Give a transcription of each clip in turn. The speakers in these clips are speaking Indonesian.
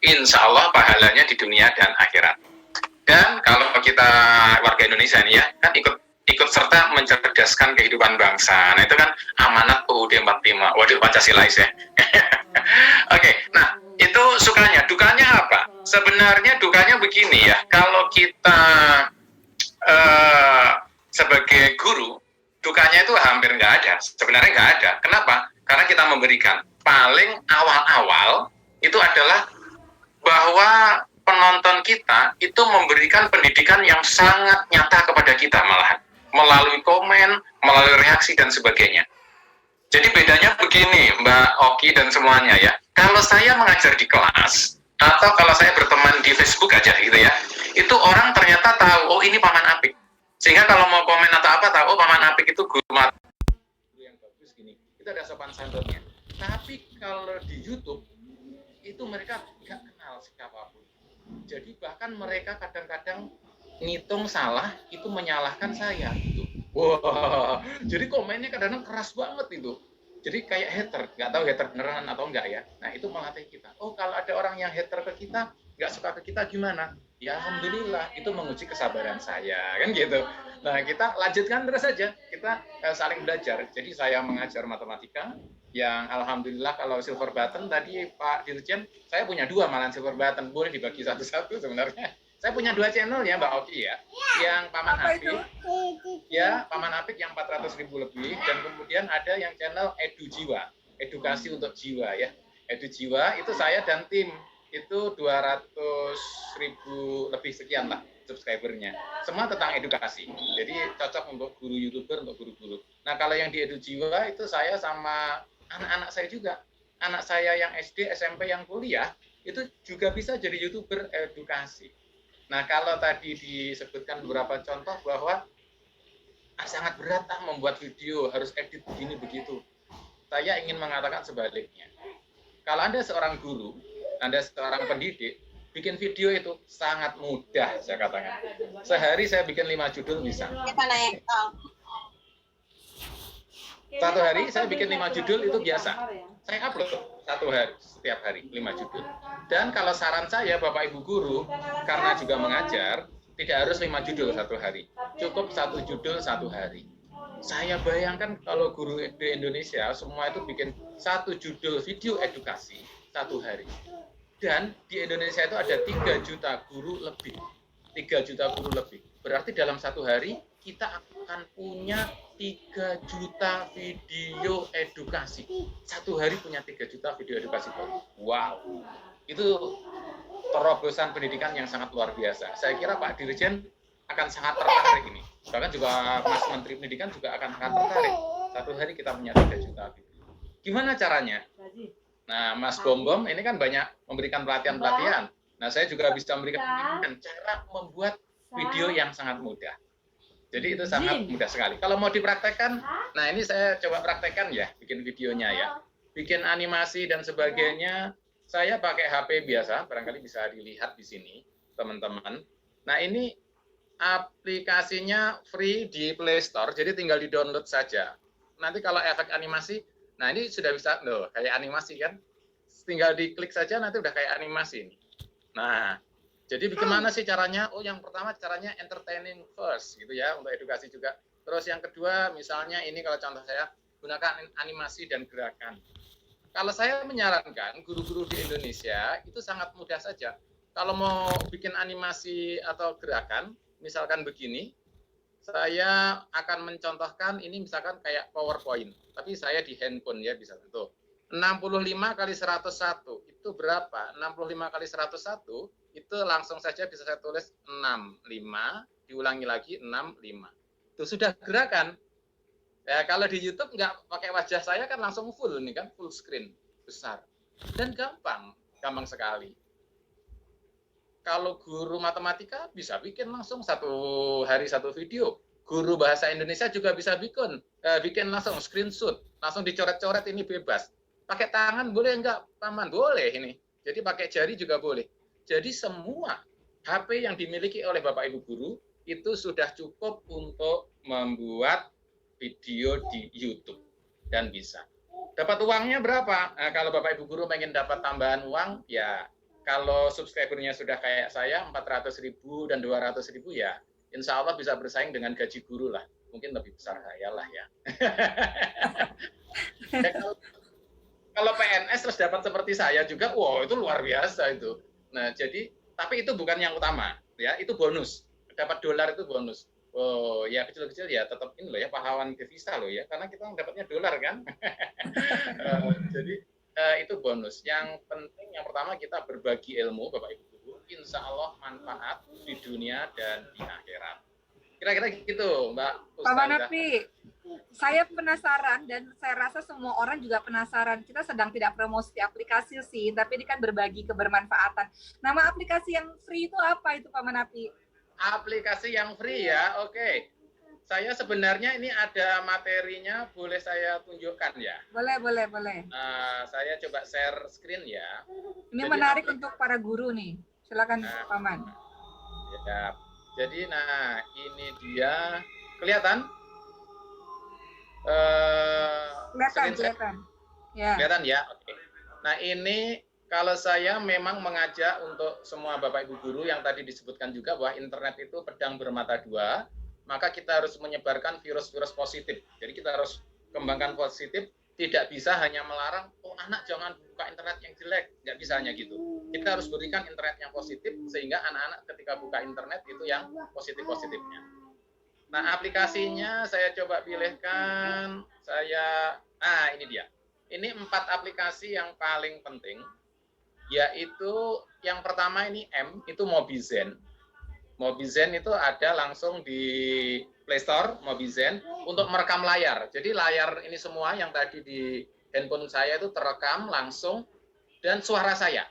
insya Allah pahalanya di dunia dan akhirat. Dan kalau kita warga Indonesia nih ya, kan ikut serta mencerdaskan kehidupan bangsa. Nah itu kan amanat UUD 45. Waduh, Pancasilais ya. Oke, nah itu sukanya. Dukanya apa? Sebenarnya dukanya begini ya, kalau kita sebagai guru, dukanya itu hampir nggak ada. Sebenarnya nggak ada. Kenapa? Karena kita memberikan. Paling awal-awal itu adalah bahwa penonton kita itu memberikan pendidikan yang sangat nyata kepada kita malahan. Melalui komen, melalui reaksi, dan sebagainya. Jadi bedanya begini, Mbak Oki dan semuanya ya. Kalau saya mengajar di kelas, atau kalau saya berteman di Facebook aja gitu ya, itu orang ternyata tahu, oh ini Paman Apik. Sehingga kalau mau komen atau apa, tahu, oh Paman Apik itu guru yang bagus gini. Itu ada sopan santunnya. Tapi kalau di YouTube, itu mereka nggak kenal siapapun. Jadi bahkan mereka kadang-kadang ngitung salah, itu menyalahkan saya gitu. Wah, jadi komennya kadang-kadang keras banget itu. Jadi kayak hater, nggak tahu hater beneran atau enggak ya. Nah itu melatih kita. Oh kalau ada orang yang hater ke kita, nggak suka ke kita gimana? Ya alhamdulillah, itu menguji kesabaran saya, kan gitu. Nah kita lanjutkan terus saja, kita saling belajar. Jadi saya mengajar matematika, yang alhamdulillah kalau silver button tadi Pak Dirjen, saya punya 2 malahan silver button, boleh dibagi satu-satu sebenarnya. Saya punya 2 channel ya Mbak Oki ya, yang Paman Apik, ya Paman Apik yang 400.000 lebih, dan kemudian ada yang channel Edu Jiwa, edukasi untuk jiwa ya. Edu Jiwa itu saya dan tim, itu 200.000 lebih sekian lah subscribernya. Semua tentang edukasi, jadi cocok untuk guru YouTuber, untuk guru-guru. Nah kalau yang di Edu Jiwa itu saya sama anak-anak saya juga. Anak saya yang SD, SMP, yang kuliah, itu juga bisa jadi YouTuber edukasi. Nah, kalau tadi disebutkan beberapa contoh bahwa sangat berat membuat video, harus edit begini begitu. Saya ingin mengatakan sebaliknya. Kalau Anda seorang guru, Anda seorang pendidik, bikin video itu sangat mudah, saya katakan. Sehari saya bikin 5 judul bisa. Satu hari saya bikin 5 judul itu biasa. Saya upload setiap hari 5 judul. Dan kalau saran saya Bapak Ibu guru, karena juga mengajar, tidak harus 5 judul satu hari. Cukup 1 judul 1 hari. Saya bayangkan kalau guru di Indonesia semua itu bikin 1 judul video edukasi 1 hari. Dan di Indonesia itu ada 3 juta guru lebih. 3 juta guru lebih. Berarti dalam 1 hari kita akan punya 3 juta video edukasi. 1 hari punya 3 juta video edukasi. Wow, itu terobosan pendidikan yang sangat luar biasa. Saya kira Pak Dirjen akan sangat tertarik ini. Bahkan juga Mas Menteri Pendidikan juga akan sangat tertarik. 1 hari kita punya 3 juta video. Gimana caranya? Nah, Mas Bom ini kan banyak memberikan pelatihan-pelatihan. Nah, saya juga bisa memberikan cara membuat video yang sangat mudah. Jadi itu sangat mudah sekali. Kalau mau dipraktekkan, nah ini saya coba praktekkan ya, bikin videonya ya. Bikin animasi dan sebagainya, saya pakai HP biasa, barangkali bisa dilihat di sini, teman-teman. Nah ini aplikasinya free di Play Store, jadi tinggal di-download saja. Nanti kalau efek animasi, nah ini sudah bisa, loh, kayak animasi kan. Tinggal diklik saja, nanti udah kayak animasi nih. Nah, jadi bagaimana sih caranya? Oh, yang pertama caranya entertaining first, gitu ya, untuk edukasi juga. Terus yang kedua, misalnya ini kalau contoh saya, gunakan animasi dan gerakan. Kalau saya menyarankan, guru-guru di Indonesia itu sangat mudah saja. Kalau mau bikin animasi atau gerakan, misalkan begini, saya akan mencontohkan ini misalkan kayak PowerPoint, tapi saya di handphone ya, bisa tuh. 65 kali 101, itu berapa? 65 kali 101, itu langsung saja bisa saya tulis 65, diulangi lagi 65. Itu sudah gerakan. Ya, kalau di YouTube nggak pakai wajah saya kan langsung full ini kan, full screen, besar. Dan gampang sekali. Kalau guru matematika bisa bikin langsung 1 hari 1 video. Guru bahasa Indonesia juga bisa bikin langsung screenshot, langsung dicoret-coret, ini bebas. Pakai tangan boleh enggak, Paman? Boleh ini. Jadi pakai jari juga boleh. Jadi semua HP yang dimiliki oleh Bapak Ibu guru itu sudah cukup untuk membuat video di YouTube dan bisa. Dapat uangnya berapa? Nah, kalau Bapak Ibu guru pengen dapat tambahan uang, ya kalau subscribernya sudah kayak saya 400.000 dan 200.000 ya, insya Allah bisa bersaing dengan gaji guru lah. Mungkin lebih besar saya lah ya. Ya, kalau PNS terus dapat seperti saya juga, wow itu luar biasa itu. Nah jadi, tapi itu bukan yang utama, ya itu bonus. Dapat dolar itu bonus. Oh ya kecil-kecil ya tetap ini loh ya pahlawan devisa loh ya, karena kita dapatnya dolar kan. Jadi itu bonus. Yang penting yang pertama kita berbagi ilmu Bapak Ibu Guru, insya Allah manfaat di dunia dan di akhirat. Kira-kira gitu Mbak Pak Manapi, saya penasaran dan saya rasa semua orang juga penasaran. Kita sedang tidak promosi aplikasi sih, tapi ini kan berbagi kebermanfaatan. Nama aplikasi yang free itu apa itu Pak Manapi? Aplikasi yang free ya, oke. Saya sebenarnya ini ada materinya, boleh saya tunjukkan ya? Boleh. Saya coba share screen ya. Ini jadi, menarik untuk para guru nih. Silakan Paman. Ya. Jadi nah ini dia, kelihatan? Kelihatan. Ya. Kelihatan ya, oke. Nah ini kalau saya memang mengajak untuk semua Bapak Ibu Guru yang tadi disebutkan juga bahwa internet itu pedang bermata dua, maka kita harus menyebarkan virus-virus positif. Jadi kita harus kembangkan positif, tidak bisa hanya melarang, oh anak jangan buka internet yang jelek, nggak bisa hanya gitu. Kita harus berikan internet yang positif, sehingga anak-anak ketika buka internet itu yang positif-positifnya. Nah aplikasinya saya coba pilihkan, ini dia. Ini 4 aplikasi yang paling penting, yaitu yang pertama ini M, itu Mobizen. Mobizen itu ada langsung di Play Store, Mobizen, untuk merekam layar. Jadi layar ini semua yang tadi di handphone saya itu terekam langsung, dan suara saya.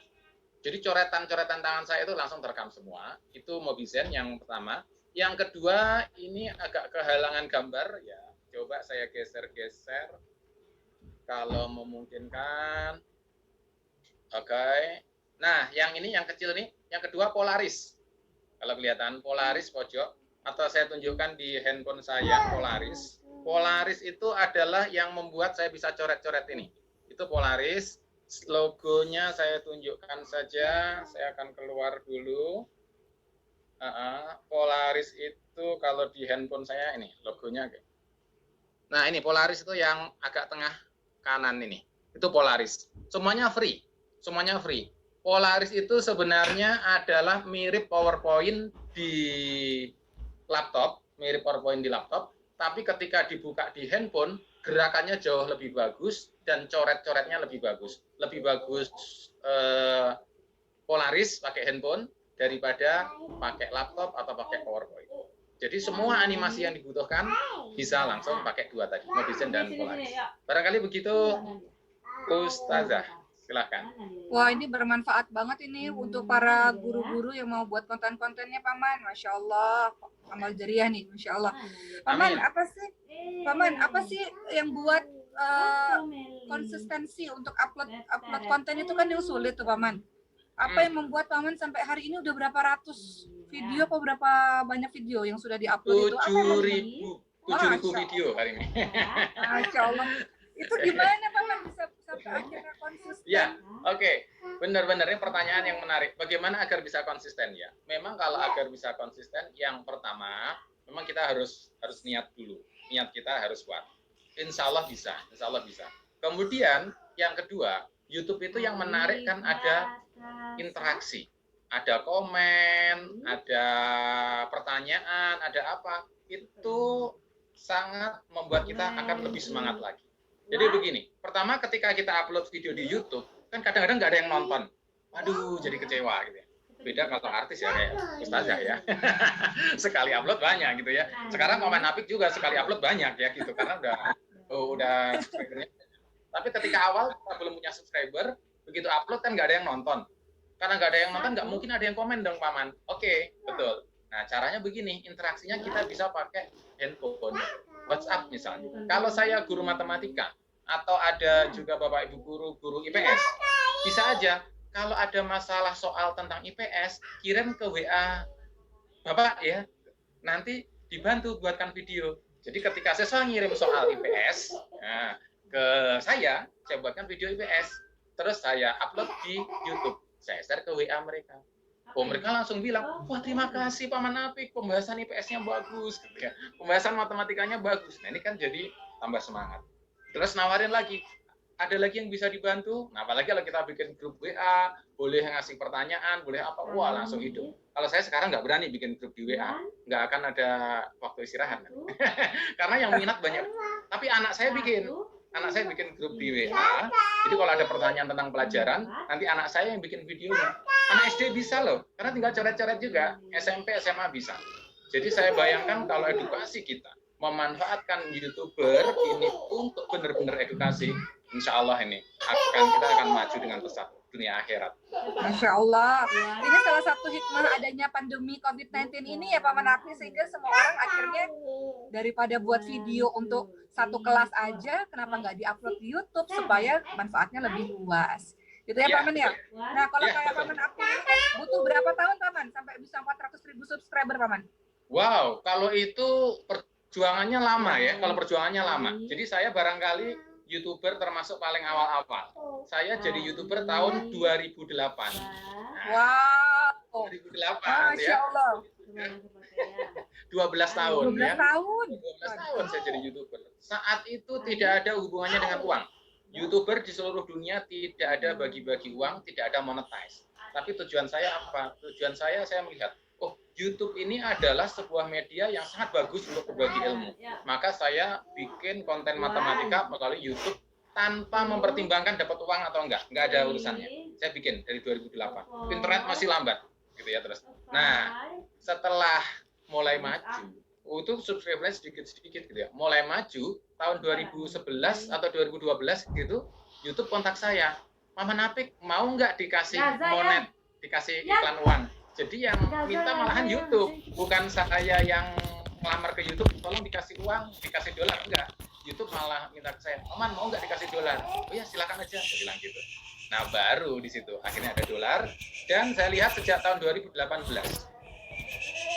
Jadi coretan-coretan tangan saya itu langsung terekam semua. Itu Mobizen yang pertama. Yang kedua, ini agak kehalangan gambar, ya. Coba saya geser-geser, kalau memungkinkan. Oke. Nah, yang ini, yang kecil nih, yang kedua Polaris. Kalau kelihatan Polaris pojok, atau saya tunjukkan di handphone saya Polaris. Polaris itu adalah yang membuat saya bisa coret-coret ini. Itu Polaris. Logonya saya tunjukkan saja. Saya akan keluar dulu. Polaris itu kalau di handphone saya ini logonya. Nah ini Polaris itu yang agak tengah kanan ini. Itu Polaris. Semuanya free. Semuanya free. Polaris itu sebenarnya adalah mirip PowerPoint di laptop, tapi ketika dibuka di handphone, gerakannya jauh lebih bagus dan coret-coretnya lebih bagus. Lebih bagus Polaris pakai handphone daripada pakai laptop atau pakai PowerPoint. Jadi semua animasi yang dibutuhkan bisa langsung pakai dua tadi, Mobizen dan Polaris. Barangkali begitu, Ustazah. Silakan. Wah ini bermanfaat banget ini untuk para guru-guru yang mau buat konten-kontennya Paman. Masya Allah, amal jariah nih, Masya Allah. Paman, apa sih yang buat konsistensi untuk upload konten itu kan yang sulit tuh Paman. Apa yang membuat Paman sampai hari ini udah berapa ratus video, atau berapa banyak video yang sudah diupload itu? 7.000 video hari ini. Masya Allah. Itu gimana Paman bisa sampai akhirnya konsisten? Ya, oke. Benar-benar ini pertanyaan yang menarik. Bagaimana agar bisa konsisten ya? Memang kalau agar bisa konsisten, yang pertama, memang kita harus niat dulu. Niat kita harus kuat. Insya Allah bisa. Kemudian yang kedua, YouTube itu yang menarik kan ada interaksi. Ada komen, ada pertanyaan, ada apa. Itu sangat membuat kita akan lebih semangat lagi. Jadi begini, pertama ketika kita upload video di YouTube, kan kadang-kadang nggak ada yang nonton. Aduh, jadi kecewa gitu ya. Beda kalau artis ya, kayak Ustazah ya. Sekali upload banyak gitu ya. Sekarang Paman Apik juga sekali upload banyak ya gitu, karena udah subscribernya. Tapi ketika awal kita belum punya subscriber, begitu upload kan nggak ada yang nonton. Karena nggak ada yang nonton, nggak mungkin ada yang komen dong Paman. Oke, betul. Nah, caranya begini, interaksinya kita bisa pakai handphone, WhatsApp misalnya. Kalau saya guru matematika, atau ada juga Bapak Ibu guru IPS, bisa aja, kalau ada masalah soal tentang IPS, kirim ke WA Bapak ya, nanti dibantu buatkan video. Jadi ketika saya ngirim soal IPS, ke saya buatkan video IPS, terus saya upload di YouTube. saya share ke WA mereka. Oh, mereka langsung bilang, wah terima kasih Paman Apik, pembahasan IPS-nya bagus, gitu ya. Pembahasan matematikanya bagus. Nah ini kan jadi tambah semangat. Terus nawarin lagi, ada lagi yang bisa dibantu. Nah apalagi kalau kita bikin grup WA, boleh ngasih pertanyaan, boleh apa, wah langsung hidup. Kalau saya sekarang nggak berani bikin grup di WA, nggak akan ada waktu istirahat. Karena yang minat banyak. Tapi anak saya bikin grup di WA. Jadi kalau ada pertanyaan tentang pelajaran, nanti anak saya yang bikin videonya. Anak SD bisa loh, karena tinggal coret-coret juga. SMP, SMA bisa. Jadi saya bayangkan kalau edukasi kita memanfaatkan YouTuber ini untuk benar-benar edukasi, insya Allah ini kita akan maju dengan pesat dunia akhirat. Masya Allah. Ini salah satu hikmah adanya pandemi COVID-19 ini ya Pak Manapi, sehingga semua orang akhirnya daripada buat video untuk satu kelas aja, kenapa nggak diupload di YouTube supaya manfaatnya lebih luas. Gitu ya, Paman ya? Nah, kalau kayak Paman Apik butuh berapa tahun, Paman? Sampai bisa 400.000 subscriber, Paman? Wow, kalau itu perjuangannya lama ya. Kalau perjuangannya lama. Jadi saya barangkali YouTuber termasuk paling awal-awal. Saya jadi YouTuber tahun 2008. Wow. 2008 Masya ya. Allah. 12 tahun 12 ya. tahun. 12 tahun saya jadi YouTuber. Saat itu tidak ada hubungannya dengan uang. YouTuber di seluruh dunia tidak ada bagi-bagi uang, tidak ada monetize. Tapi tujuan saya apa? Tujuan saya melihat, oh YouTube ini adalah sebuah media yang sangat bagus untuk berbagi ilmu. Maka saya bikin konten matematika melalui YouTube tanpa mempertimbangkan dapat uang atau enggak ada urusannya. Saya bikin dari 2008. Internet masih lambat, gitu ya terus. Nah, setelah mulai maju, itu subscribernya sedikit-sedikit gitu ya. Mulai maju tahun 2011 atau 2012 gitu, YouTube kontak saya, Paman Apik mau nggak dikasih monet, dikasih iklan uang. Jadi yang minta malahan YouTube, bukan saya yang ngelamar ke YouTube, tolong dikasih uang, dikasih dolar, enggak. YouTube malah minta ke saya, Paman mau nggak dikasih dolar? Oh ya silakan aja, saya bilang gitu. Nah baru di situ akhirnya ada dolar, dan saya lihat sejak tahun 2018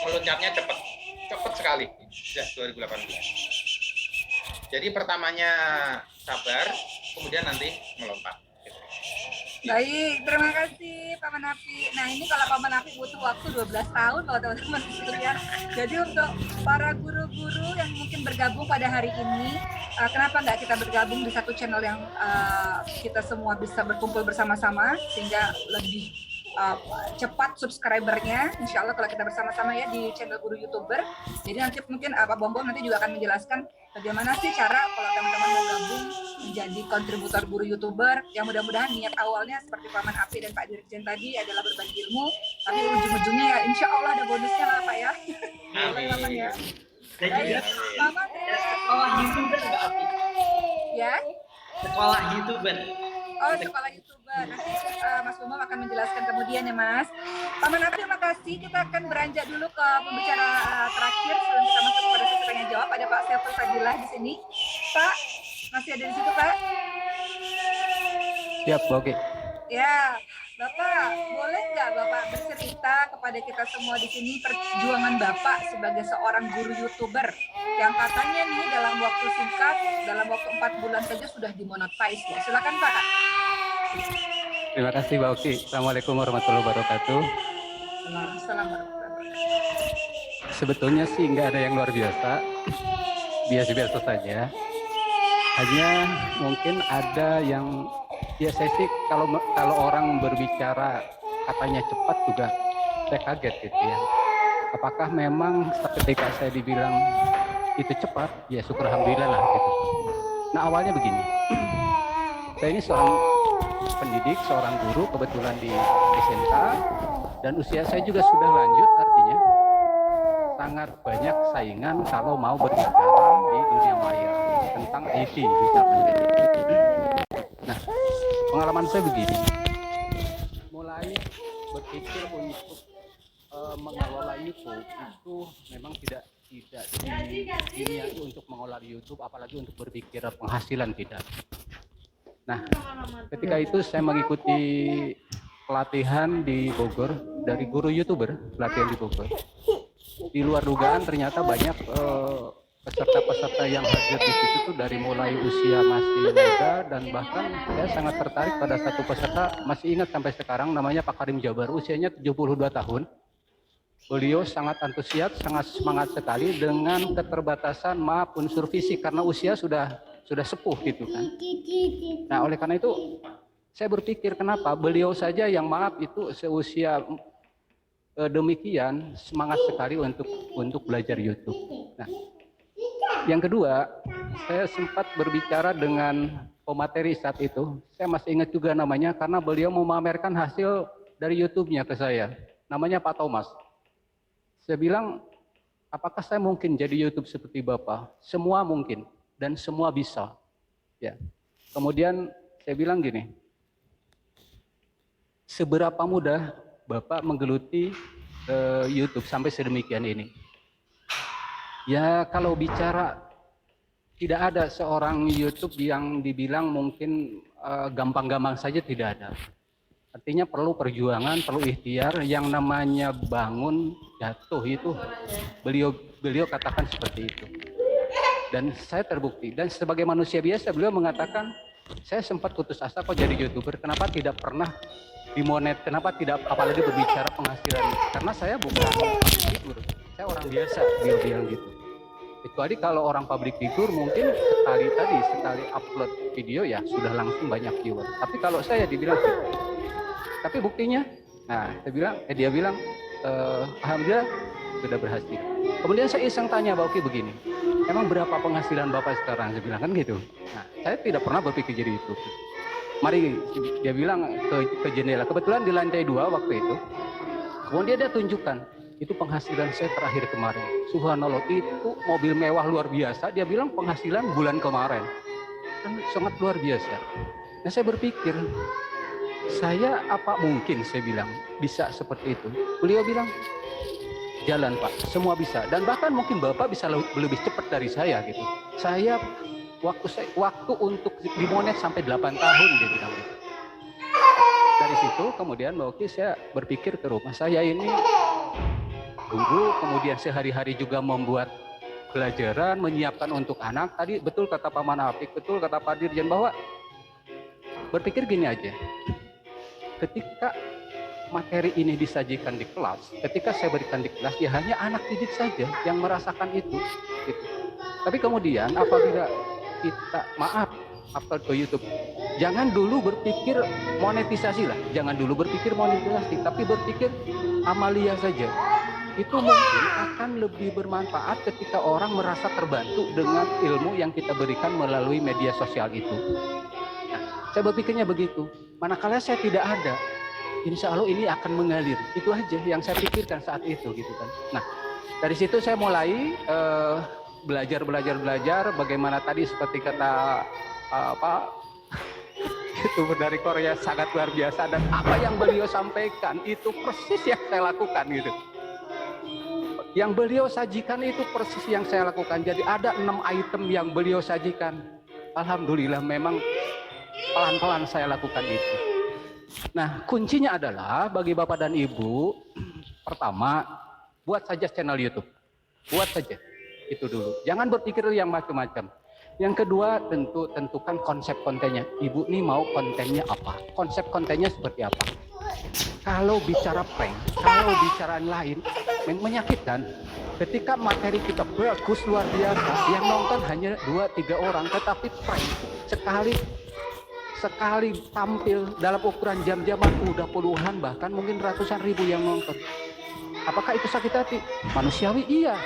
melonjaknya cepat sekali sejak 2018. Jadi pertamanya sabar, kemudian nanti melompat. Baik, terima kasih Pak Manapi. Nah ini kalau Pak Manapi butuh waktu 12 tahun kalau teman-teman sekalian. Jadi untuk para guru-guru yang mungkin bergabung pada hari ini, kenapa nggak kita bergabung di satu channel yang kita semua bisa berkumpul bersama-sama sehingga lebih cepat subscribernya, insya Allah kalau kita bersama-sama ya di channel Guru YouTuber. Jadi nanti mungkin Pak Bom nanti juga akan menjelaskan bagaimana sih cara kalau teman-teman mau gabung menjadi kontributor Guru YouTuber, yang mudah-mudahan niat awalnya seperti Paman Apik dan Pak Dirjen tadi adalah berbagi ilmu, tapi ujung-ujungnya ya insya Allah ada bonusnya lah Pak ya. Amin. Ya. Dan juga Paman, sekolah YouTuber Mbak Apik. ya. Sekolah YouTuber. Oh, sekolah YouTuber. Nanti Mas Bambang akan menjelaskan kemudian ya, Mas. Paman Apik, terima kasih. Kita akan beranjak dulu ke pembicara terakhir sebelum kita masuk kepada sesi tanya jawab. Ada Pak Saiful Fadilah di sini. Pak, masih ada di situ, Pak? Siap, oke. Ya, Bapak, boleh nggak Bapak bercerita kepada kita semua di sini perjuangan Bapak sebagai seorang guru YouTuber yang katanya nih dalam waktu singkat, dalam waktu 4 bulan saja sudah dimonetize ya. Silakan Pak. Terima kasih, Mbak Oki. Assalamualaikum warahmatullahi wabarakatuh. Assalamualaikum. Sebetulnya sih nggak ada yang luar biasa, biasa-biasa saja. Hanya mungkin ada yang, ya saya sih kalau orang berbicara katanya cepat juga saya kaget gitu ya. Apakah memang ketika saya dibilang itu cepat, ya syukur alhamdulillah lah gitu. Nah awalnya begini, saya ini seorang pendidik, seorang guru kebetulan di SMK, dan usia saya juga sudah lanjut, artinya sangat banyak saingan kalau mau berbicara di dunia maya tentang IT misalnya. Nah, pengalaman saya begini, mulai berpikir untuk mengelola YouTube itu memang tidak diniati untuk mengelola YouTube, apalagi untuk berpikir penghasilan tidak. Nah, ketika itu saya mengikuti pelatihan di Bogor dari guru YouTuber, pelatihan di Bogor. Di luar dugaan ternyata banyak peserta-peserta yang hadir di situ tuh dari mulai usia masih muda, dan bahkan saya sangat tertarik pada satu peserta, masih ingat sampai sekarang, namanya Pak Karim Jabar, usianya 72 tahun. Beliau sangat antusias, sangat semangat sekali dengan keterbatasan maaf unsur fisik karena usia sudah sepuh gitu kan. Nah, oleh karena itu saya berpikir kenapa beliau saja yang maaf itu seusia demikian semangat sekali untuk belajar YouTube. Nah, yang kedua, saya sempat berbicara dengan pemateri saat itu. Saya masih ingat juga namanya karena beliau memamerkan hasil dari YouTube-nya ke saya. Namanya Pak Thomas. Saya bilang, apakah saya mungkin jadi YouTube seperti Bapak? Semua mungkin dan semua bisa. Ya. Kemudian saya bilang gini, seberapa mudah Bapak menggeluti YouTube sampai sedemikian ini? Ya, kalau bicara tidak ada seorang YouTube yang dibilang mungkin gampang-gampang saja, tidak ada. Artinya perlu perjuangan, perlu ikhtiar. Yang namanya bangun, jatuh itu beliau katakan seperti itu. Dan saya terbukti. Dan sebagai manusia biasa beliau mengatakan, saya sempat putus asa kok jadi YouTuber. Kenapa tidak pernah dimonet? Kenapa tidak apalagi berbicara penghasilan? Karena saya bukan public figure. Saya orang biasa, beliau bilang gitu. Kecuali kalau orang public figure mungkin sekali upload video ya sudah langsung banyak viewer. Tapi kalau saya dibilang gitu. Tapi buktinya, nah dia bilang, alhamdulillah sudah berhasil. Kemudian saya iseng tanya Pak Oki begini, emang berapa penghasilan Bapak sekarang? Saya bilang kan gitu. Nah, saya tidak pernah berpikir jadi itu. Mari, dia bilang ke jendela. Kebetulan di lantai 2 waktu itu. Kemudian dia tunjukkan, itu penghasilan saya terakhir kemarin. Subhanallah, itu mobil mewah luar biasa. Dia bilang penghasilan bulan kemarin. Kan sangat luar biasa. Nah, saya berpikir, saya apa mungkin, saya bilang, bisa seperti itu? Beliau bilang, jalan Pak, semua bisa. Dan bahkan mungkin Bapak bisa lebih cepat dari saya gitu. Saya waktu untuk dimonet sampai 8 tahun, dia bilang gitu. Dari situ kemudian Mbak Oki, saya berpikir ke rumah saya ini guru, kemudian sehari-hari juga membuat pelajaran, menyiapkan untuk anak. Tadi betul kata Pak Manapik, betul kata Pak Dirjen, bahwa berpikir gini aja. Ketika materi ini disajikan di kelas, ketika saya berikan di kelas, ya hanya anak didik saja yang merasakan itu. Gitu. Tapi kemudian apabila kita upload ke YouTube, jangan dulu berpikir monetisasi lah, jangan dulu berpikir monetisasi, tapi berpikir amalia saja. Itu mungkin akan lebih bermanfaat ketika orang merasa terbantu dengan ilmu yang kita berikan melalui media sosial itu. Saya berpikirnya begitu. Manakala saya tidak ada, insya Allah ini akan mengalir. Itu aja yang saya pikirkan saat itu, gitu kan. Nah, dari situ saya mulai belajar. Bagaimana tadi seperti kata YouTuber dari Korea sangat luar biasa, dan apa yang beliau sampaikan itu persis yang saya lakukan gitu. Yang beliau sajikan itu persis yang saya lakukan. Jadi ada 6 item yang beliau sajikan. Alhamdulillah memang pelan-pelan saya lakukan itu. Nah, kuncinya adalah bagi Bapak dan Ibu, pertama, buat saja channel YouTube. Buat saja. Itu dulu. Jangan berpikir yang macam-macam. Yang kedua, tentukan konsep kontennya. Ibu nih mau kontennya apa? Konsep kontennya seperti apa? Kalau bicara prank, kalau bicara lain, menyakitkan. Ketika materi kita bagus luar biasa, yang nonton hanya 2-3 orang, tetapi prank sekali tampil dalam ukuran jam-jaman udah puluhan, bahkan mungkin ratusan ribu yang nonton. Apakah itu sakit hati? Manusiawi, iya.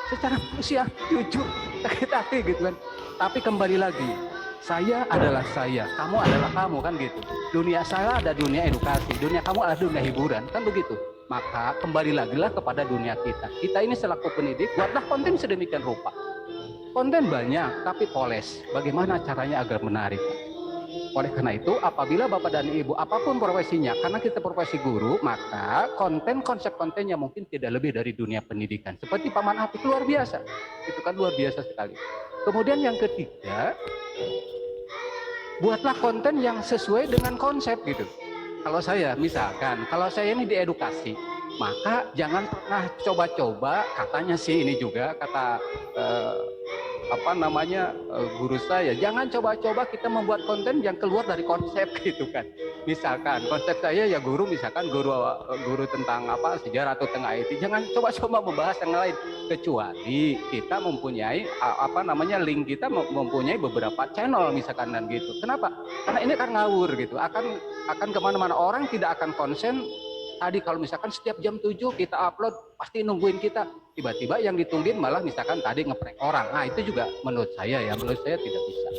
Secara manusia, jujur, sakit hati gitu kan. Tapi kembali lagi, saya adalah saya, kamu adalah kamu, kan gitu. Dunia saya ada dunia edukasi, dunia kamu adalah dunia hiburan, kan begitu. Maka kembali lagi lah kepada dunia kita. Kita ini selaku pendidik, buatlah konten sedemikian rupa. Konten banyak, tapi poles. Bagaimana caranya agar menarik? Oleh karena itu, apabila Bapak dan Ibu, apapun profesinya, karena kita profesi guru, maka konsep kontennya mungkin tidak lebih dari dunia pendidikan. Seperti Paman Apik, luar biasa. Itu kan luar biasa sekali. Kemudian yang ketiga, buatlah konten yang sesuai dengan konsep gitu. Kalau saya, misalkan, kalau saya ini di edukasi, Maka jangan pernah coba-coba, katanya sih ini juga kata guru saya, jangan coba-coba kita membuat konten yang keluar dari konsep gitu kan. Misalkan konsep saya ya guru, misalkan guru tentang sejarah atau tentang IT, jangan coba-coba membahas yang lain kecuali kita mempunyai link, kita mempunyai beberapa channel misalkan dan gitu. Kenapa? Karena ini kan ngawur gitu, akan kemana-mana, orang tidak akan konsen. Tadi kalau misalkan setiap jam 7 kita upload, pasti nungguin kita. Tiba-tiba yang ditungguin malah misalkan tadi ngeprank orang. Nah itu juga menurut saya tidak bisa.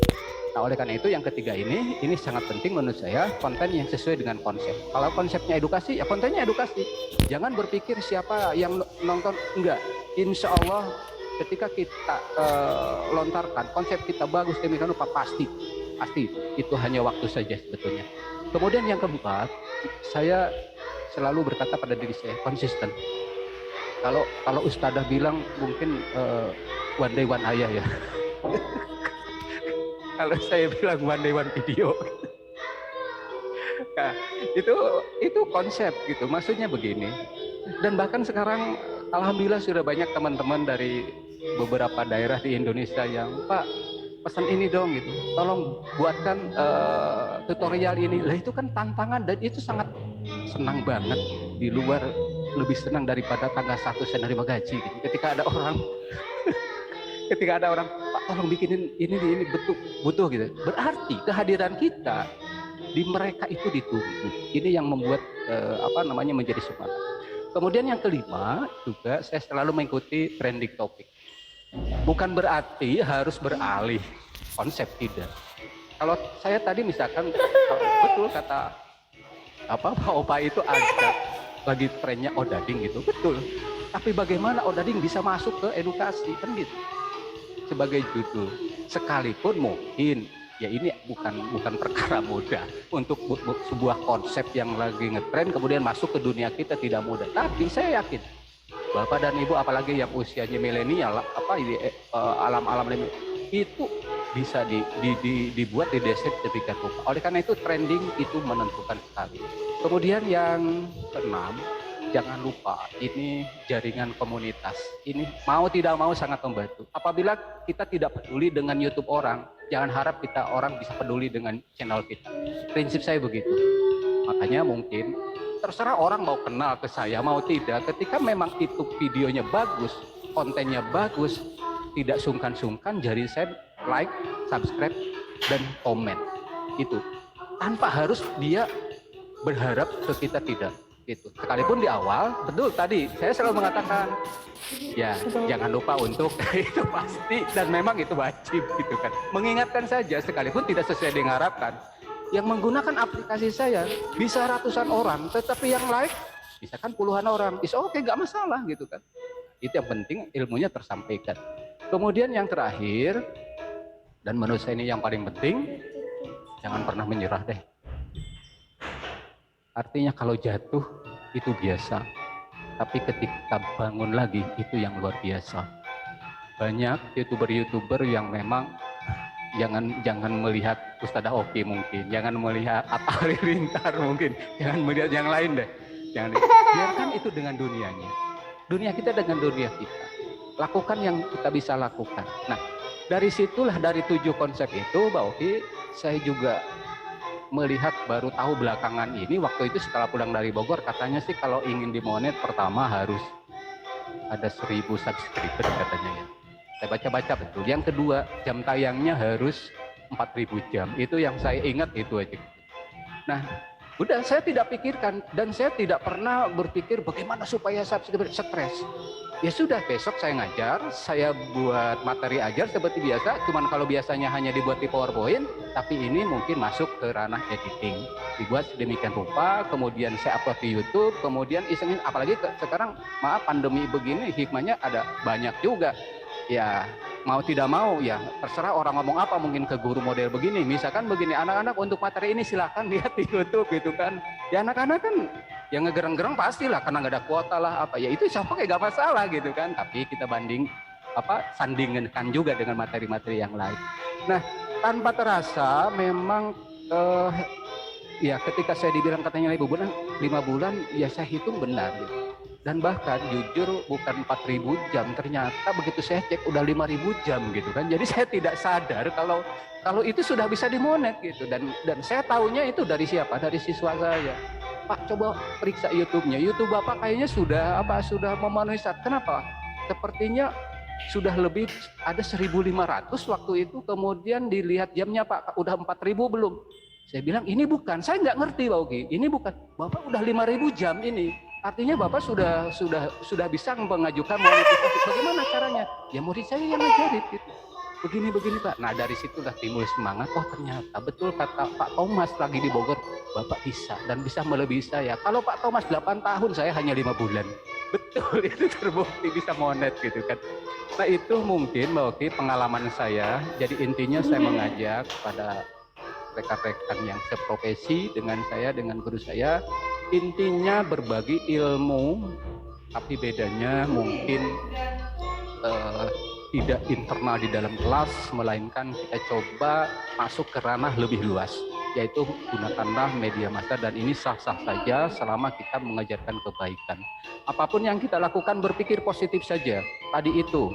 Nah oleh karena itu yang ketiga ini sangat penting menurut saya, konten yang sesuai dengan konsep. Kalau konsepnya edukasi, ya kontennya edukasi. Jangan berpikir siapa yang nonton, enggak. Insya Allah ketika kita lontarkan konsep kita bagus, demikian rupa pasti itu hanya waktu saja sebetulnya. Kemudian yang keempat, saya selalu berkata pada diri saya, konsisten. Kalau ustadzah bilang mungkin one day one ayah ya. Kalau saya bilang one day one video. Nah, itu konsep gitu. Maksudnya begini. Dan bahkan sekarang alhamdulillah sudah banyak teman-teman dari beberapa daerah di Indonesia yang, Pak, pesan ini dong gitu. Tolong buatkan tutorial ini. Lah itu kan tantangan dan itu sangat senang banget, di luar lebih senang daripada tanggal 1 saya nerima gaji gitu. Ketika ada orang Pak tolong bikinin ini butuh gitu, berarti kehadiran kita di mereka itu ditunggu. Ini yang membuat menjadi semangat. Kemudian yang kelima juga, saya selalu mengikuti trending topik. Bukan berarti harus beralih konsep, tidak. Kalau saya tadi misalkan betul kata Pak Opa itu ada lagi trennya odading gitu, betul. Tapi bagaimana odading bisa masuk ke edukasi kan gitu? Sebagai judul, sekalipun mungkin ya ini bukan perkara mudah untuk sebuah konsep yang lagi ngetren kemudian masuk ke dunia kita, tidak mudah. Tapi saya yakin Bapak dan Ibu apalagi yang usianya milenial, alam-alam itu bisa dibuat, didesain demikian rupa. Oleh karena itu trending itu menentukan sekali. Kemudian yang keenam, jangan lupa ini jaringan komunitas. Ini mau tidak mau sangat membantu. Apabila kita tidak peduli dengan YouTube orang, jangan harap orang bisa peduli dengan channel kita. Prinsip saya begitu. Makanya mungkin terserah orang mau kenal ke saya mau tidak, ketika memang itu videonya bagus, kontennya bagus, tidak sungkan-sungkan jari saya like, subscribe, dan komen. Itu tanpa harus dia berharap ke kita, tidak gitu. Sekalipun di awal, betul tadi saya selalu mengatakan ya jangan lupa untuk itu pasti, dan memang itu wajib gitu kan, mengingatkan saja sekalipun tidak sesuai dengan harapkan. Yang menggunakan aplikasi saya bisa ratusan orang, tetapi yang like bisa kan puluhan orang, oke, nggak masalah gitu kan. Itu yang penting, ilmunya tersampaikan. Kemudian yang terakhir, dan menurut saya ini yang paling penting, jangan pernah menyerah deh. Artinya kalau jatuh itu biasa, tapi ketika bangun lagi itu yang luar biasa. Banyak youtuber yang memang jangan melihat Ustadzah Oki mungkin, jangan melihat Atta Halilintar mungkin, jangan melihat yang lain deh. Biarkan itu dengan dunianya. Dunia kita dengan dunia kita. Lakukan yang kita bisa lakukan. Nah, dari situlah, dari 7 konsep itu, Mbak Oki, saya juga melihat baru tahu belakangan ini, waktu itu setelah pulang dari Bogor, katanya sih kalau ingin dimonet pertama harus ada 1000 subscriber katanya ya. Saya baca-baca betul. Yang kedua, jam tayangnya harus 4000 jam. Itu yang saya ingat itu aja. Nah, udah saya tidak pikirkan dan saya tidak pernah berpikir bagaimana supaya subscriber stres. Ya sudah, besok saya ngajar, saya buat materi ajar seperti biasa, cuman kalau biasanya hanya dibuat di PowerPoint, tapi ini mungkin masuk ke ranah editing. Dibuat sedemikian rupa, kemudian saya upload di YouTube, kemudian isengin, apalagi sekarang maaf pandemi begini, hikmahnya ada banyak juga. Ya mau tidak mau ya terserah orang ngomong apa, mungkin ke guru model begini, misalkan begini, anak-anak untuk materi ini silahkan lihat di YouTube gitu kan. Ya anak-anak kan yang ngegereng-gereng pastilah karena nggak ada kuota lah apa ya, itu siapa kayak gak masalah gitu kan, tapi kita sandingkan juga dengan materi-materi yang lain. Nah, tanpa terasa memang ya ketika saya dibilang katanya 5 bulan ya saya hitung benar gitu. Dan bahkan jujur bukan 4.000 jam, ternyata begitu saya cek udah 5.000 jam gitu kan. Jadi saya tidak sadar kalau itu sudah bisa dimonet gitu. Dan saya tahunya itu dari siapa? Dari siswa saya. Pak, coba periksa YouTube-nya. YouTube Bapak kayaknya sudah memenuhi syarat. Kenapa? Sepertinya sudah lebih ada 1.500 waktu itu, kemudian dilihat jamnya, Pak, udah 4.000 belum? Saya bilang ini bukan, saya nggak ngerti Pak Uki, ini bukan, Bapak udah 5.000 jam ini. Artinya Bapak sudah bisa mengajukan monetisasi. Bagaimana caranya? Ya murid saya yang ngajarin gitu. Begini Pak. Nah dari situlah timbul semangat. Wah ternyata betul kata Pak Thomas lagi di Bogor, Bapak bisa dan bisa melebihi saya. Kalau Pak Thomas 8 tahun, saya hanya 5 bulan. Betul, itu terbukti bisa monet gitu kan. Nah itu mungkin Mbak Oki pengalaman saya. Jadi intinya saya mengajak kepada rekan-rekan yang seprofesi dengan saya, dengan guru saya, intinya berbagi ilmu, tapi bedanya mungkin tidak internal di dalam kelas, melainkan kita coba masuk ke ranah lebih luas, yaitu gunakanlah media massa, dan ini sah-sah saja selama kita mengajarkan kebaikan. Apapun yang kita lakukan berpikir positif saja. Tadi itu,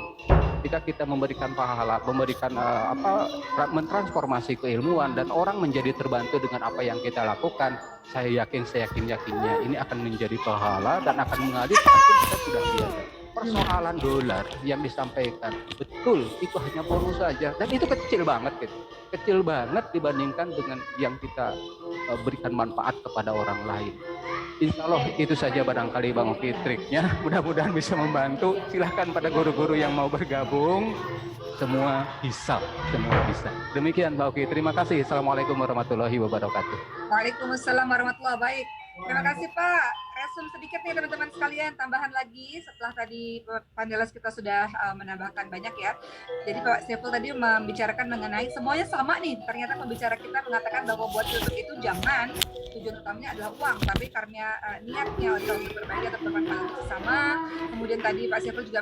ketika kita memberikan pahala, mentransformasi keilmuan dan orang menjadi terbantu dengan apa yang kita lakukan, saya yakinnya ini akan menjadi pahala dan akan mengalir walaupun kita sudah biasa. Persoalan dolar yang disampaikan betul itu hanya bonus saja, dan itu kecil banget gitu. Kecil banget dibandingkan dengan yang kita berikan manfaat kepada orang lain. Insya Allah itu saja barangkali Bang Oki triknya, mudah-mudahan bisa membantu. Silahkan pada guru-guru yang mau bergabung, semua bisa. Demikian Mbak Oki, terima kasih. Assalamualaikum warahmatullahi wabarakatuh. Waalaikumsalam warahmatullahi wabarakatuh. Terima kasih Pak. Resum sedikit nih teman-teman sekalian, tambahan lagi setelah tadi panelis kita sudah menambahkan banyak ya. Jadi Pak Saiful tadi membicarakan mengenai semuanya sama nih. Ternyata pembicara kita mengatakan bahwa buat YouTube itu jangan tujuan utamanya adalah uang, tapi karena niatnya untuk berbagi atau bermanfaat untuk sesama. Kemudian tadi Pak Saiful juga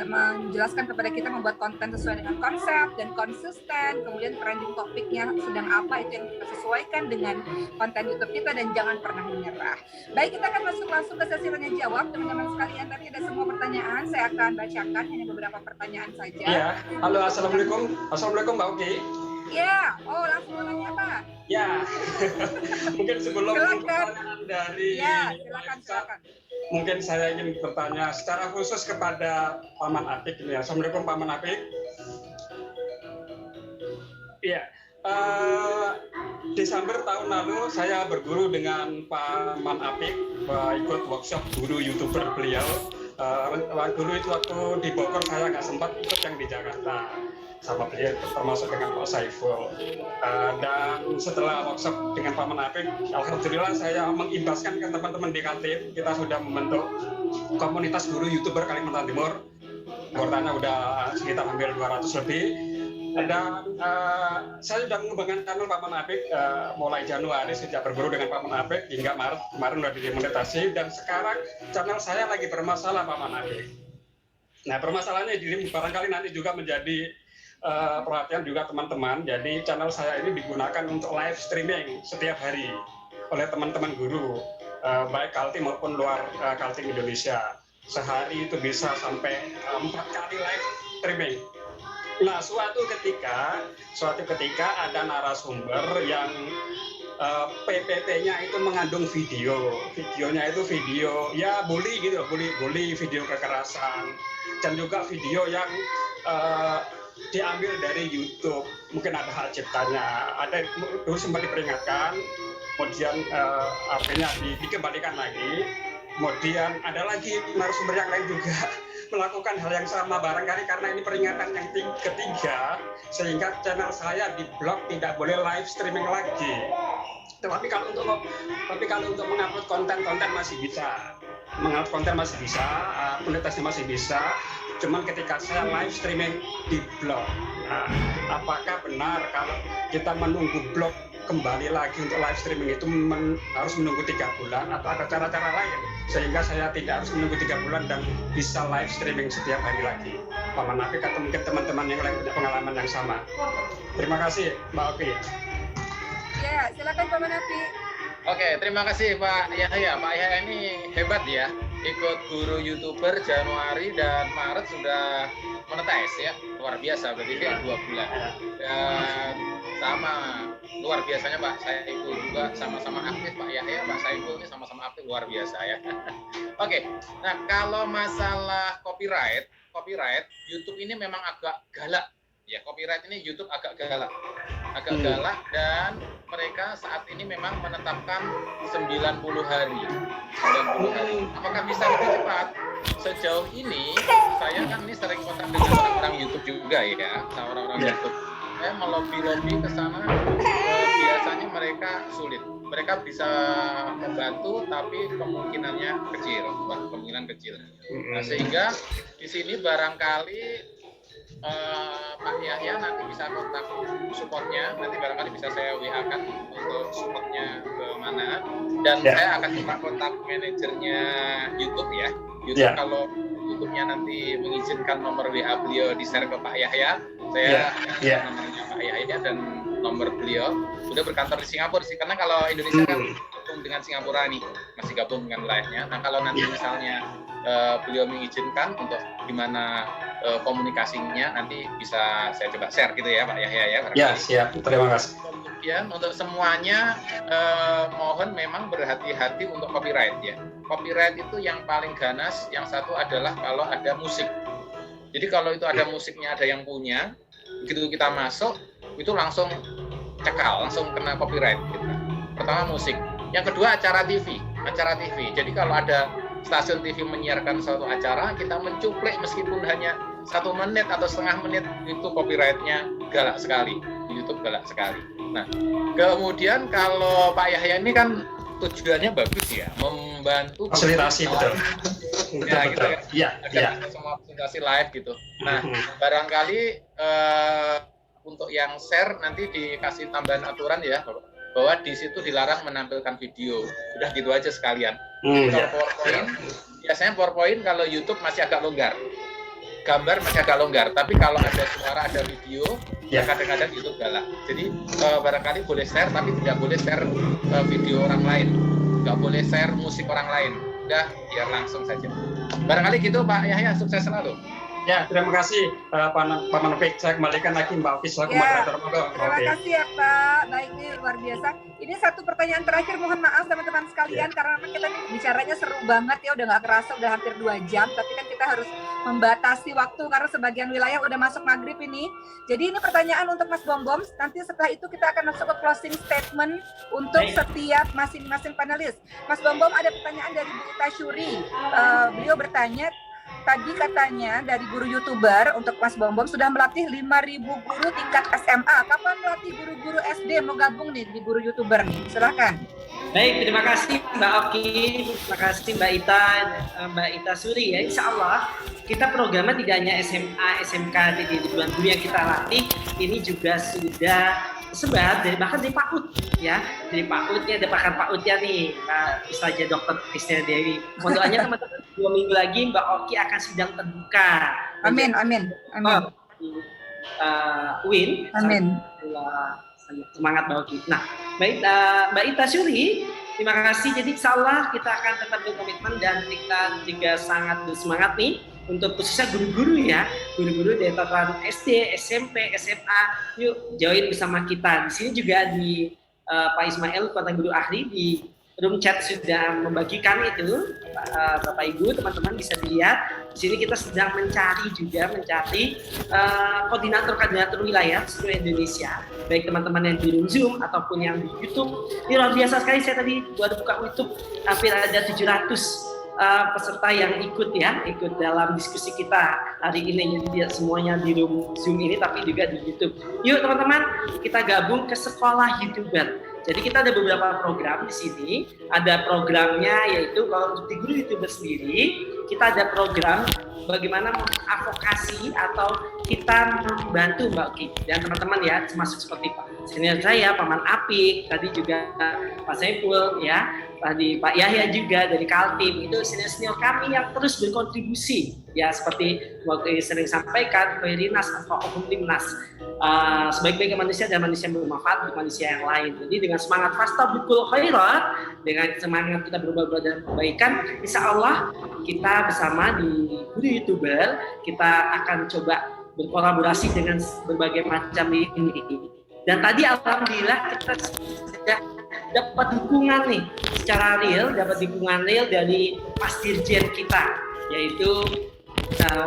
menjelaskan kepada kita membuat konten sesuai dengan konsep dan konsisten. Kemudian trending topiknya sedang apa, itu yang kita sesuaikan dengan konten YouTube kita, dan jangan pernah menyerah. Baik, kita akan masuk langsung ke sesi tanya jawab teman-teman sekalian. Tadi ada semua pertanyaan, saya akan bacakan hanya beberapa pertanyaan saja. Ya, halo, assalamualaikum Mbak Oki. Ya, langsung mau nanya apa? Ya, mungkin sebelum pertanyaan dari silakan. Mungkin saya ingin bertanya secara khusus kepada Paman Apik ini ya. Assalamualaikum Paman Apik. Iya. Desember tahun lalu saya berguru dengan Paman Apik, ikut workshop guru YouTuber beliau. Dulu itu waktu di Bogor saya nggak sempat ikut yang di Jakarta sama beliau, termasuk dengan Pak Saiful. Dan setelah workshop dengan Paman Apik, alhamdulillah saya mengimbaskan ke teman-teman di Kaltim. Kita sudah membentuk komunitas guru YouTuber Kalimantan Timur. Anggotanya udah sekitar hampir 200 lebih. Dan saya sudah mengembangkan channel Paman Apik mulai Januari sejak berguru dengan Paman Apik hingga Maret kemarin sudah dimonetasi, dan sekarang channel saya lagi bermasalah Paman Apik. Nah permasalahannya ini barangkali nanti juga menjadi perhatian juga teman-teman. Jadi channel saya ini digunakan untuk live streaming setiap hari oleh teman-teman guru baik Kaltim maupun luar Kaltim Indonesia. Sehari itu bisa sampai 4 kali live streaming. Nah, suatu ketika ada narasumber yang PPT-nya itu mengandung videonya itu video ya bully gitu, bully video kekerasan, dan juga video yang diambil dari YouTube, mungkin ada hak ciptanya, ada dulu sempat diperingatkan, kemudian artinya dikembalikan lagi, kemudian ada lagi narasumber yang lain juga melakukan hal yang sama, barangkali karena ini peringatan yang ketiga sehingga channel saya di blog tidak boleh live streaming lagi. Tapi kalau untuk mengupload konten masih bisa, kualitasnya masih bisa. Cuman ketika saya live streaming di blog, nah, apakah benar kalau kita menunggu blog kembali lagi untuk live streaming itu harus menunggu 3 bulan, atau ada cara-cara lain sehingga saya tidak harus menunggu 3 bulan dan bisa live streaming setiap hari lagi? Paman Apik atau mungkin teman-teman yang lain punya pengalaman yang sama. Terima kasih Mbak Oki. Ya, silakan Paman Apik. Oke, terima kasih Pak Yahya. Pak Yahya ini hebat ya. ikut guru YouTuber Januari dan Maret sudah monetis ya, luar biasa, berarti 2 bulan. Dan sama luar biasanya Pak Saiful juga sama-sama aktif, Pak Yahya, Pak Saiful ini sama-sama aktif, luar biasa ya. Oke, nah kalau masalah copyright YouTube ini memang agak galak ya, copyright ini YouTube agak galak dan mereka saat ini memang menetapkan 90 hari. Apakah bisa lebih cepat? Sejauh ini saya kan ini sering kontak dengan orang-orang YouTube juga ya, orang-orang YouTube. Saya melobi-lobi ke sana, biasanya mereka sulit. Mereka bisa membantu tapi kemungkinan kecil. Nah, sehingga di sini barangkali Pak Yahya nanti bisa kontak supportnya, nanti barangkali bisa saya WA-kan untuk supportnya ke mana, dan saya akan minta kontak manajernya YouTube ya. YouTube kalau YouTube-nya nanti mengizinkan nomor WA beliau di-share ke Pak Yahya, saya nomornya Pak Yahya dan nomor beliau sudah berkantor di Singapura sih, karena kalau Indonesia kan gabung dengan Singapura nih, masih gabung dengan lainnya. Nah kalau nanti misalnya beliau mengizinkan untuk gimana komunikasinya, nanti bisa saya coba share gitu ya Pak Yahya ya. Ya siap, terima kasih. Kemudian untuk semuanya mohon memang berhati-hati untuk copyright ya. Copyright itu yang paling ganas, yang satu adalah kalau ada musik. Jadi kalau itu ada musiknya, ada yang punya, begitu kita masuk itu langsung cekal, langsung kena copyright gitu. Pertama musik, yang kedua acara TV. Jadi kalau ada stasiun TV menyiarkan suatu acara, kita mencuplik meskipun hanya 1 menit atau setengah menit, itu copyrightnya galak sekali, di YouTube galak sekali. Nah, kemudian kalau Pak Yahya ini kan tujuannya bagus ya, membantu fasilitasi betul. Ya, gitu kan. Iya. Semua presentasi live gitu. Nah, barangkali untuk yang share nanti dikasih tambahan aturan ya, bahwa di situ dilarang menampilkan video. Udah gitu aja sekalian. Kalau PowerPoint, biasanya PowerPoint kalau YouTube masih agak longgar. Gambar masih agak longgar, tapi kalau ada suara, ada video, ya kadang-kadang YouTube galak. Jadi barangkali boleh share, tapi tidak boleh share video orang lain. Nggak boleh share musik orang lain. Udah, biar langsung saja. Barangkali gitu Pak Yahya, sukses selalu. Ya, terima kasih Pak Manapik. Saya kembalikan lagi Mbak Ofis selaku moderator. Terima kasih ya Pak. Baik, ini luar biasa. Ini satu pertanyaan terakhir, mohon maaf teman-teman sekalian, karena memang kita nih bicaranya seru banget ya, udah nggak kerasa, udah hampir 2 jam, tapi kan kita harus membatasi waktu karena sebagian wilayah udah masuk maghrib ini. Jadi ini pertanyaan untuk Mas Bom-Bom, nanti setelah itu kita akan masuk ke closing statement untuk setiap masing-masing panelis. Mas Bom-Bom, ada pertanyaan dari Bu Ita Syuri. Beliau bertanya, tadi katanya dari guru YouTuber untuk Mas Bom-Bom sudah melatih 5.000 guru tingkat SMA. Kapan melatih guru-guru SD mau gabung nih di guru YouTuber nih? Silahkan. Baik, terima kasih Mbak Oki, terima kasih Mbak Ita Suri ya. Insya Allah kita programnya tidak hanya SMA, SMK di ribuan guru yang kita latih, ini juga sudah sebar bahkan dari PAUD ya, dari PAUD ya, ada pakar PAUD-nya nih, Ustazah Dr. Kristina Dewi. Mohon doanya teman-teman, 2 minggu lagi Mbak Oki akan sidang terbuka. Amin. Win. Amin. Semangat Mbak Oki. Nah, baik Mbak Ita Syuri, terima kasih. Jadi insya Allah kita akan tetap berkomitmen dan kita juga sangat bersemangat nih untuk khususnya guru-guru ya, guru-guru dari tataran SD, SMP, SMA, yuk join bersama kita. Di sini juga di Pak Ismail, Kota Guru Ahli, di room chat sudah membagikan itu, Bapak Ibu, teman-teman bisa dilihat. Di sini kita sedang mencari koordinator wilayah seluruh Indonesia, baik teman-teman yang di Zoom ataupun yang di YouTube. Ini luar biasa sekali, saya tadi buat buka YouTube, hampir ada 700 peserta yang ikut dalam diskusi kita hari ini. Jadi dia semuanya di room Zoom ini tapi juga di YouTube. Yuk teman-teman, kita gabung ke sekolah YouTuber. Jadi kita ada beberapa program di sini. Ada programnya yaitu kalau untuk di guru YouTuber sendiri, kita ada program bagaimana mengadvokasi atau kita membantu Mbak Oki dan teman-teman ya, termasuk seperti Pak senior saya, Paman Apik, tadi juga Pak Saiful ya, tadi Pak Yahya juga dari Kaltim, itu senior-senior kami yang terus berkontribusi ya, seperti waktu ini sering sampaikan Perinas atau Hukum Timnas, sebaik-baiknya manusia dan manusia yang bermanfaat untuk manusia yang lain. Jadi dengan semangat fastabiqul khairat, dengan semangat kita berbuat dan kebaikan, insya Allah kita bersama di Guru YouTuber, kita akan coba berkolaborasi dengan berbagai macam ini. Dan tadi alhamdulillah kita sudah dapat dukungan nih secara real, dari Mas Dirjen kita, yaitu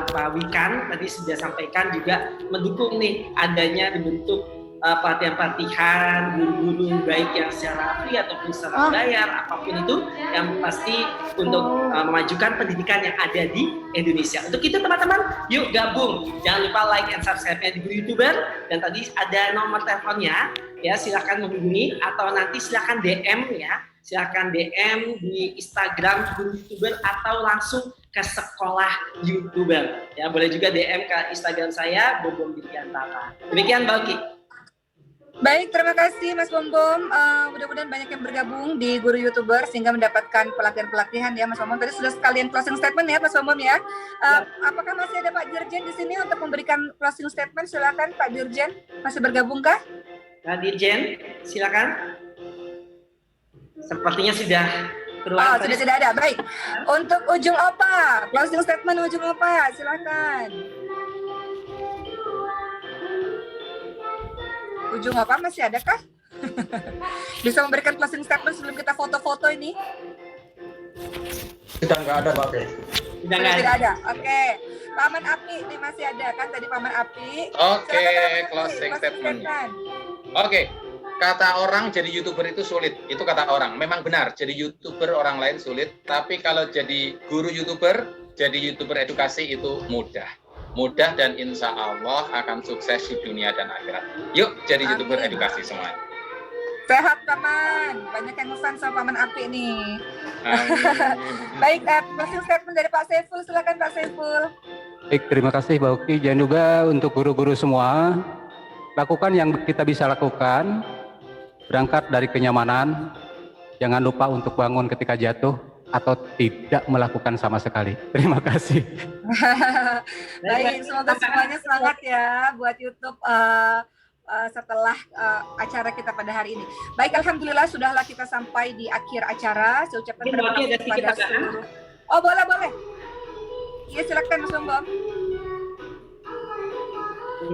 Pak Wikan tadi sudah sampaikan juga mendukung nih adanya dibentuk pelatihan-pelatihan guru-guru baik yang secara free ataupun secara bayar, apapun itu yang pasti untuk memajukan pendidikan yang ada di Indonesia. Untuk itu teman-teman, yuk gabung, jangan lupa like and subscribe-nya di Guru YouTuber, dan tadi ada nomor teleponnya ya, silakan menghubungi atau nanti silakan DM ya, silakan DM di Instagram Guru YouTuber atau langsung ke sekolah YouTuber ya, boleh juga DM ke Instagram saya Bom Dirgantara. Demikian Mbak Oki. Baik, terima kasih Mas Bom. Mudah-mudahan banyak yang bergabung di Guru YouTuber sehingga mendapatkan pelatihan-pelatihan ya Mas Bom. Tadi sudah sekalian closing statement ya Mas Bom ya. Apakah masih ada Pak Dirjen di sini untuk memberikan closing statement? Silakan Pak Dirjen, masih bergabungkah? Pak Dirjen, silakan. Sepertinya sudah keluar. Sudah tidak ada. Baik. Untuk Ujung Opa, closing statement Ujung Opa, silakan. Ujung Opa masih ada kah? Bisa memberikan closing statement sebelum kita foto-foto ini? Sudah nggak ada, Pak. Sudah Tidak ada. Oke. Paman Api ini masih ada kan tadi Paman Api? Oke, Silakan, closing statement. statement. Oke, kata orang jadi YouTuber itu sulit. Itu kata orang. Memang benar, jadi YouTuber orang lain sulit. Tapi kalau jadi guru YouTuber, jadi YouTuber edukasi itu mudah. Mudah dan insya Allah akan sukses di dunia dan akhirat. Yuk, jadi YouTuber Amin. edukasi semua. Sehat Paman. Banyak yang ngefans sama Paman Api nih. Amin. Baik, closing statement dari Pak Saiful. Silakan Pak Saiful. Baik, terima kasih Mbak Oki. Dan juga untuk guru-guru semua, lakukan yang kita bisa lakukan. Berangkat dari kenyamanan, jangan lupa untuk bangun ketika jatuh atau tidak melakukan sama sekali. Terima kasih. Baik, semoga semuanya semangat ya buat YouTube setelah acara kita pada hari ini. Baik, alhamdulillah sudahlah kita sampai di akhir acara. Saya ucapkan terima kasih kepada seluruh. Oh, boleh. Iya, silakan Mas Bom.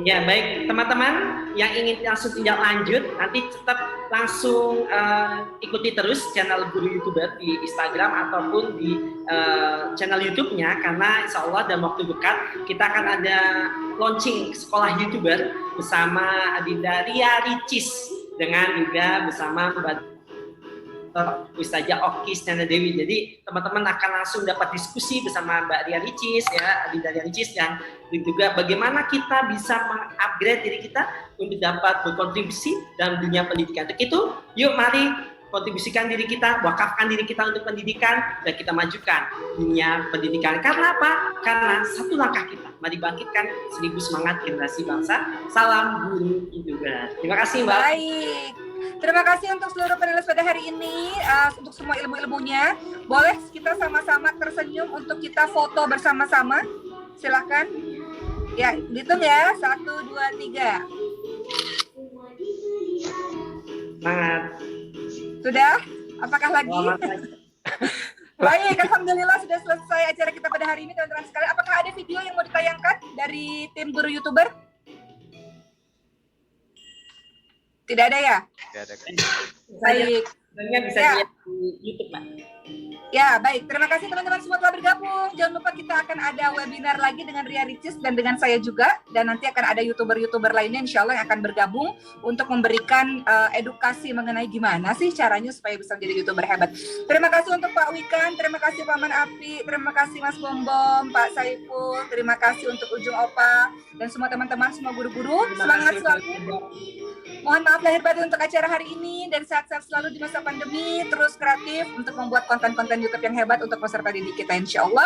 Ya baik teman-teman yang ingin langsung tindak lanjut nanti tetap langsung ikuti terus channel Guru YouTuber di Instagram ataupun di channel YouTube-nya, karena insya Allah dalam waktu dekat kita akan ada launching sekolah YouTuber bersama Adinda Ria Ricis dengan juga bersama Mbak Ustazah Oki Snana Dewi. Jadi teman-teman akan langsung dapat diskusi bersama Mbak Ria Ricis ya, Adinda Ria Ricis, dan juga bagaimana kita bisa mengupgrade diri kita untuk dapat berkontribusi dalam dunia pendidikan. Untuk itu, yuk mari kontribusikan diri kita, wakafkan diri kita untuk pendidikan, dan kita majukan dunia pendidikan. Karena apa? Karena satu langkah kita, mari bangkitkan 1000 semangat generasi bangsa. Salam Guru YouTuber. Terima kasih Mbak. Baik. Terima kasih untuk seluruh panelis pada hari ini, untuk semua ilmu-ilmunya. Boleh kita sama-sama tersenyum untuk kita foto bersama-sama. Silakan. Ya, hitung ya. 1, 2, 3. Semangat. Sudah? Apakah lagi? Selamat pagi. Baik, alhamdulillah sudah selesai acara kita pada hari ini, teman-teman sekalian. Apakah ada video yang mau ditayangkan dari tim Guru YouTuber? Tidak ada ya? Tidak ada. Baik. Sebenarnya bisa Ya. lihat di YouTube, Mbak. Ya, baik. Terima kasih teman-teman semua telah bergabung. Jangan lupa kita akan ada webinar lagi dengan Ria Ricis dan dengan saya juga. Dan nanti akan ada YouTuber-YouTuber lainnya insya Allah yang akan bergabung untuk memberikan edukasi mengenai gimana sih caranya supaya bisa menjadi YouTuber hebat. Terima kasih untuk Pak Wikan, terima kasih Paman Api, terima kasih Mas Bom, Pak Saiful, terima kasih untuk Ujung Opa, dan semua teman-teman, semua guru-guru. Semangat selalu. Mohon maaf lahir batin untuk acara hari ini, dan sehat-sehat selalu di masa pandemi, terus kreatif untuk membuat konten-konten YouTube yang hebat untuk peserta didik kita insya Allah.